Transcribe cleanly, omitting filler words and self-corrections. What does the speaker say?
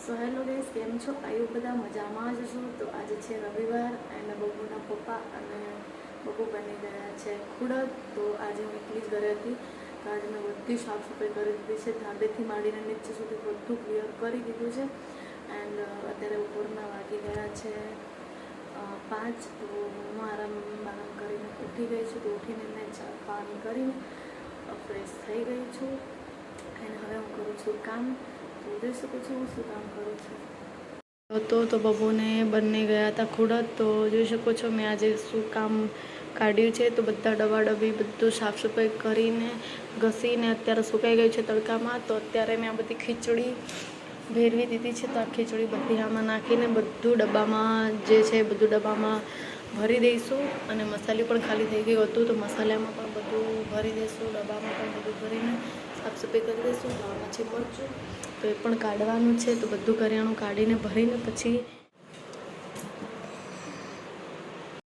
So hello guys, કેમ છો? આયુ બધા મજામાં જ છો? તો આજે છે રવિવાર અને બબુના પપ્પા અને બબુ બની ગયા છે ખુડદ. તો આજે હું એકલી જ ઘરે હતી, તો આજે મેં બધી સાફ સફાઈ કરી દીધી છે. ધાબેથી માંડીને નીચે સુધી બધું ક્લિયર કરી દીધું છે. એન્ડ અત્યારે ઉપરના વાગી ગયા છે 5. તો હું આરામ કરીને ઉઠી ગઈ છું. તો ઉઠીને મેં ચા પાણી કરીને ફ્રેશ થઈ ગઈ છું અને હવે હું કરું છું કામ. તો જોઈ શકો છો હું શું કામ કરું છું. તો બબુને બંને ગયા હતા ખુડદ. તો જોઈ શકો છો મેં આજે શું કામ કાઢ્યું છે. તો બધા ડબ્બી બધું સાફ સફાઈ કરીને ઘસીને અત્યારે સુકાઈ ગયું છે તડકામાં. તો અત્યારે મેં આ બધી ખીચડી ભેરવી દીધી છે. તો આ ખીચડી બધી આમાં નાખીને બધું ડબ્બામાં જે છે બધું ડબ્બામાં ભરી દઈશું. અને મસાલી પણ ખાલી થઈ ગયું હતું, તો મસાલામાં પણ બધું ભરી દઈશું. ડબ્બામાં પણ બધું ભરીને સાફ સફાઈ કરી દઈશું. તો આમાં છે મરચું, તો એ પણ કાઢવાનું છે. તો બધું કરિયાણું કાઢીને ભરીને પછી